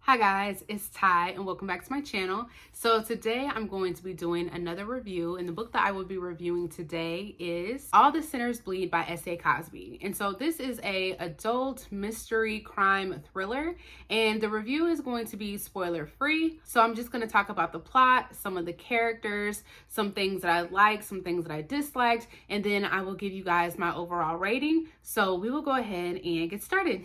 Hi guys, it's Ty and welcome back to my channel. So today I'm going to be doing another review, and the book that I will be reviewing today is All the Sinners Bleed by S.A. Cosby. And so this is a adult mystery crime thriller, and the review is going to be spoiler free. So I'm just going to talk about the plot, some of the characters, some things that I liked, some things that I disliked, and then I will give you guys my overall rating. So we will go ahead and get started.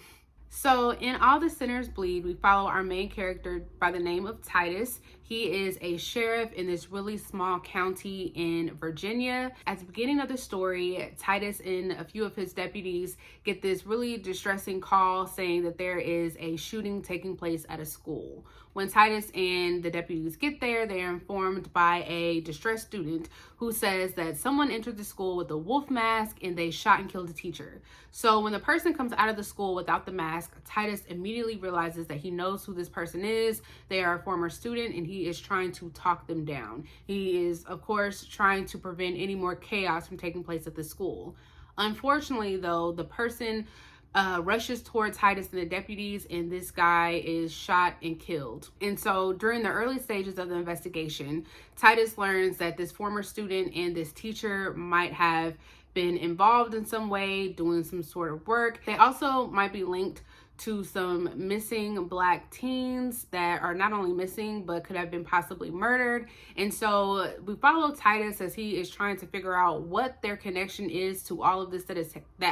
So in All the Sinners Bleed, we follow our main character by the name of Titus. He is a sheriff in this really small county in Virginia. At the beginning of the story, Titus and a few of his deputies get this really distressing call saying that there is a shooting taking place at a school. When Titus and the deputies get there, they are informed by a distressed student who says that someone entered the school with a wolf mask and they shot and killed a teacher. So when the person comes out of the school without the mask, Titus immediately realizes that he knows who this person is. They are a former student and he is trying to talk them down. He is, of course, trying to prevent any more chaos from taking place at the school. Unfortunately, though, the person rushes towards Titus and the deputies, and this guy is shot and killed. And so during the early stages of the investigation, Titus learns that this former student and this teacher might have been involved in some way, doing some sort of work. They also might be linked to some missing Black teens that are not only missing but could have been possibly murdered. And so we follow Titus as he is trying to figure out what their connection is to all of this that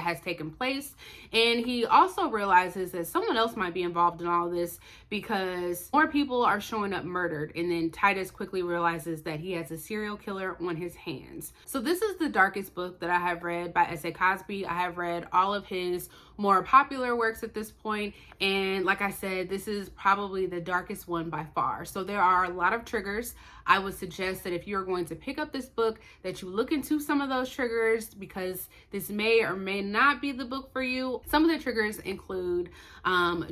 has taken place. And he also realizes that someone else might be involved in all of this because more people are showing up murdered. And then Titus quickly realizes that he has a serial killer on his hands. So this is the darkest book that I have read by S.A. Cosby. I have read all of his more popular works at this point, and like I said, this is probably the darkest one by far. So there are a lot of triggers. I would suggest that if you're going to pick up this book, that you look into some of those triggers, because this may or may not be the book for you. Some of the triggers include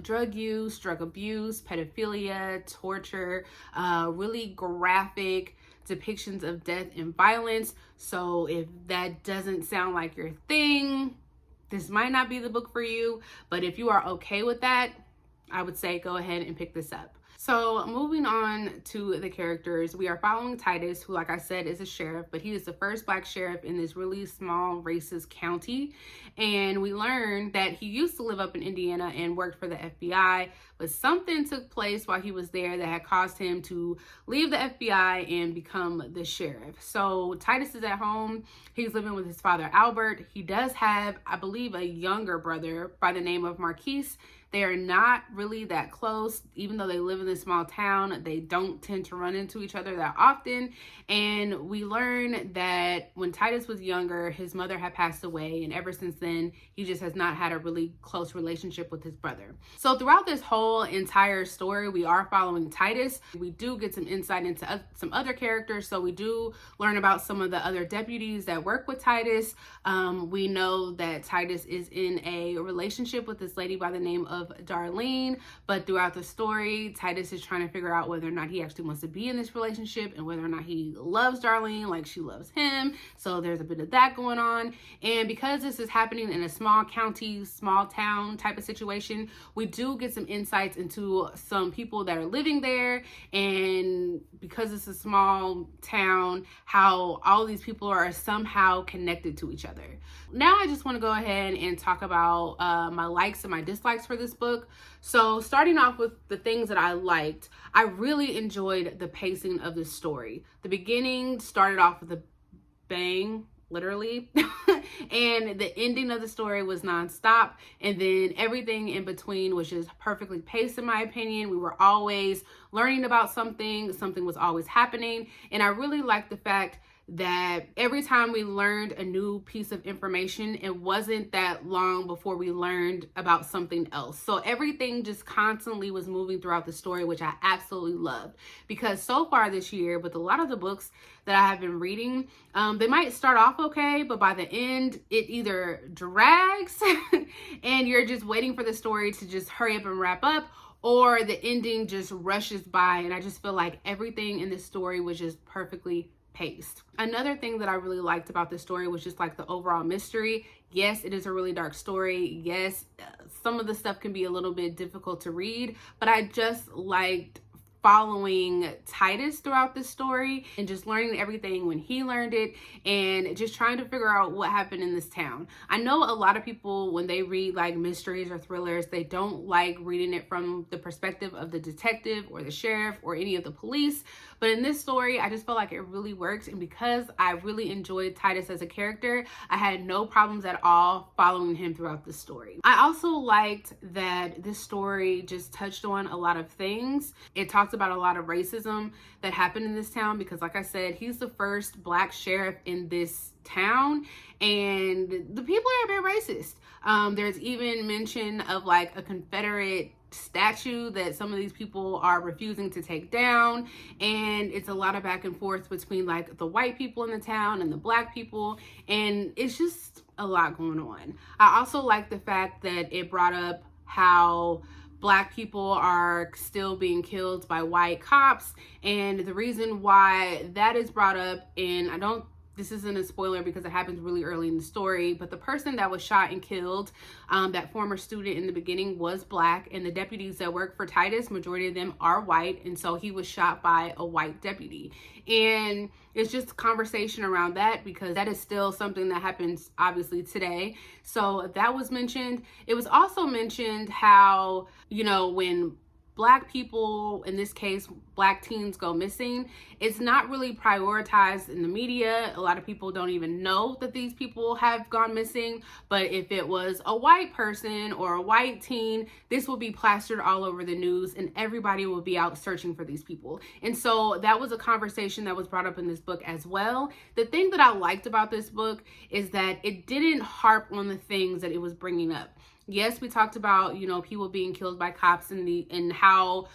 drug use, drug abuse, pedophilia, torture, really graphic depictions of death and violence. So if that doesn't sound like your thing, this might not be the book for you. But if you are okay with that, I would say go ahead and pick this up. So moving on to the characters, we are following Titus, who, like I said, is a sheriff, but he is the first Black sheriff in this really small racist county. And we learn that he used to live up in Indiana and worked for the FBI, but something took place while he was there that had caused him to leave the FBI and become the sheriff. So Titus is at home. He's living with his father, Albert. He does have, I believe, a younger brother by the name of Marquise. They are not really that close. Even though they live in this small town, they don't tend to run into each other that often. And we learn that when Titus was younger, his mother had passed away, and ever since then, he just has not had a really close relationship with his brother. So throughout this whole entire story, we are following Titus. We do get some insight into some other characters. So we do learn about some of the other deputies that work with Titus. We know that Titus is in a relationship with this lady by the name of Darlene, but throughout the story, Titus is trying to figure out whether or not he actually wants to be in this relationship and whether or not he loves Darlene like she loves him. So there's a bit of that going on. And because this is happening in a small county, small town type of situation, we do get some insights into some people that are living there. And because it's a small town, how all these people are somehow connected to each other. Now I just want to go ahead and talk about my likes and my dislikes for this book. So starting off with the things that I liked, I really enjoyed the pacing of this story. The beginning started off with a bang, literally, and the ending of the story was nonstop, and then everything in between was just perfectly paced, in my opinion. We were always learning about something was always happening, and I really liked the fact that every time we learned a new piece of information, it wasn't that long before we learned about something else. So everything just constantly was moving throughout the story, which I absolutely loved. Because so far this year, with a lot of the books that I have been reading, they might start off okay, but by the end, it either drags and you're just waiting for the story to just hurry up and wrap up, or the ending just rushes by. And I just feel like everything in this story was just perfectly paced. Another thing that I really liked about this story was just like the overall mystery. Yes, it is a really dark story. Yes, some of the stuff can be a little bit difficult to read, but I just liked following Titus throughout this story and just learning everything when he learned it and just trying to figure out what happened in this town. I know a lot of people, when they read like mysteries or thrillers, they don't like reading it from the perspective of the detective or the sheriff or any of the police. But in this story, I just felt like it really works. And because I really enjoyed Titus as a character, I had no problems at all following him throughout the story. I also liked that this story just touched on a lot of things. It talked about a lot of racism that happened in this town because, like I said, he's the first Black sheriff in this town and the people are a bit racist. There's even mention of like a Confederate statue that some of these people are refusing to take down, and it's a lot of back and forth between like the white people in the town and the Black people, and it's just a lot going on. I also like the fact that it brought up how Black people are still being killed by white cops, and the reason why that is brought up, and this isn't a spoiler because it happens really early in the story, but the person that was shot and killed, that former student in the beginning, was Black, and the deputies that work for Titus, majority of them are white, and so he was shot by a white deputy. And it's just a conversation around that because that is still something that happens obviously today. So that was mentioned. It was also mentioned how, you know, when Black people, in this case, Black teens, go missing, it's not really prioritized in the media. A lot of people don't even know that these people have gone missing. But if it was a white person or a white teen, this will be plastered all over the news and everybody will be out searching for these people. And so that was a conversation that was brought up in this book as well. The thing that I liked about this book is that it didn't harp on the things that it was bringing up. Yes, we talked about, you know, people being killed by cops and how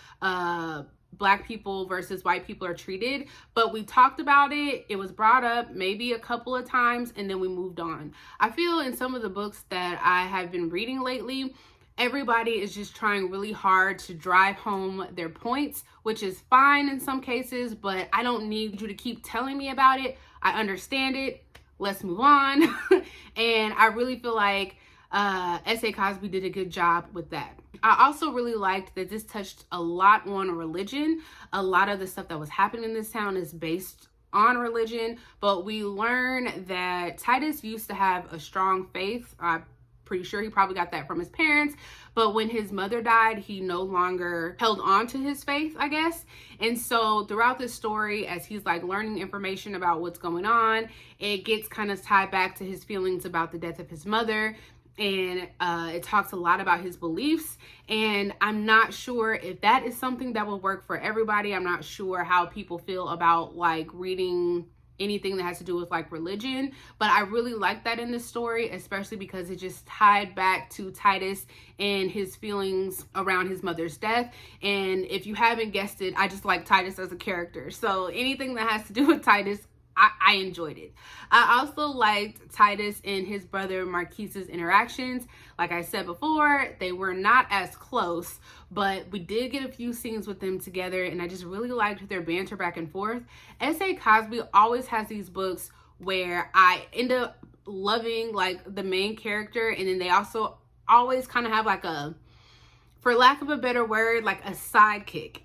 Black people versus white people are treated, but we talked about it. It was brought up maybe a couple of times and then we moved on. I feel in some of the books that I have been reading lately, everybody is just trying really hard to drive home their points, which is fine in some cases, but I don't need you to keep telling me about it. I understand it. Let's move on. And I really feel like S.A. Cosby did a good job with that. I also really liked that this touched a lot on religion. A lot of the stuff that was happening in this town is based on religion, but we learn that Titus used to have a strong faith. I'm pretty sure he probably got that from his parents, but when his mother died, he no longer held on to his faith, I guess. And so throughout this story, as he's like learning information about what's going on, it gets kind of tied back to his feelings about the death of his mother. And it talks a lot about his beliefs, and I'm not sure if that is something that will work for everybody. I'm not sure how people feel about like reading anything that has to do with like religion, but I really like that in this story, especially because it just tied back to Titus and his feelings around his mother's death. And if you haven't guessed it, I just like Titus as a character, so anything that has to do with Titus, I enjoyed it. I also liked Titus and his brother Marquise's interactions. Like I said before, they were not as close, but we did get a few scenes with them together, and I just really liked their banter back and forth. S.A. Cosby always has these books where I end up loving like the main character, and then they also always kind of have like a, for lack of a better word, like a sidekick.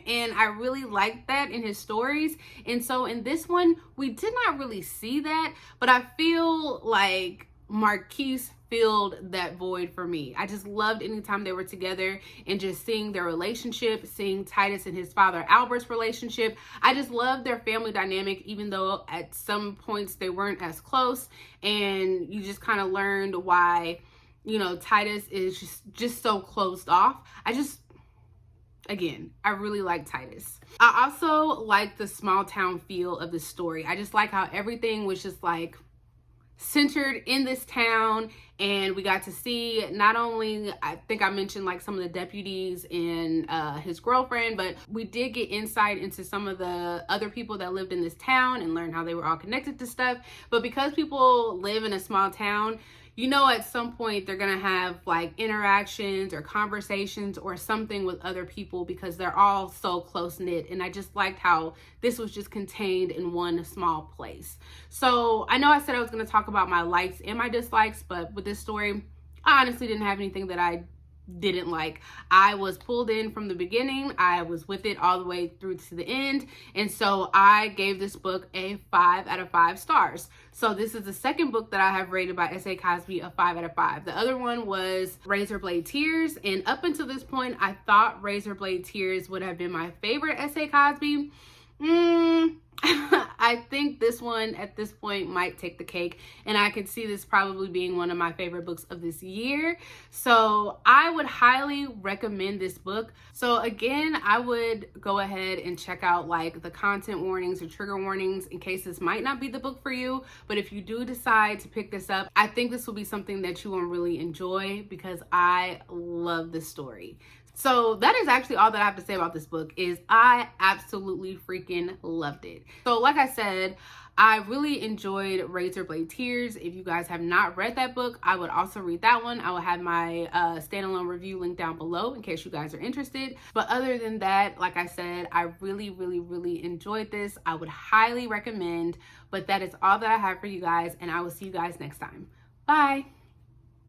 And I really liked that in his stories. And so in this one, we did not really see that, but I feel like Marquise filled that void for me. I just loved anytime they were together and just seeing their relationship, seeing Titus and his father Albert's relationship. I just loved their family dynamic, even though at some points they weren't as close. And you just kind of learned why, you know, Titus is just so closed off. Again, I really like Titus. I also like the small town feel of the story. I just like how everything was just like centered in this town, and we got to see not only, I think I mentioned like some of the deputies and his girlfriend, but we did get insight into some of the other people that lived in this town and learn how they were all connected to stuff. But because people live in a small town, you know, at some point they're gonna have like interactions or conversations or something with other people because they're all so close knit. And I just liked how this was just contained in one small place. So I know I said I was gonna talk about my likes and my dislikes, but with this story, I honestly didn't have anything that I didn't like. I was pulled in from the beginning. I was with it all the way through to the end. And so I gave this book a 5 out of 5 stars. So this is the second book that I have rated by S.A. Cosby a 5 out of 5. The other one was Razorblade Tears. And up until this point, I thought Razorblade Tears would have been my favorite S.A. Cosby. I think this one at this point might take the cake, and I could see this probably being one of my favorite books of this year. So I would highly recommend this book. So again, I would go ahead and check out like the content warnings or trigger warnings in case this might not be the book for you. But if you do decide to pick this up, I think this will be something that you will really enjoy because I love this story. So that is actually all that I have to say about this book. Is I absolutely freaking loved it. So like I said, I really enjoyed Razorblade Tears. If you guys have not read that book, I would also read that one. I will have my standalone review linked down below in case you guys are interested. But other than that, like I said, I really enjoyed this. I would highly recommend. But that is all that I have for you guys, and I will see you guys next time. Bye.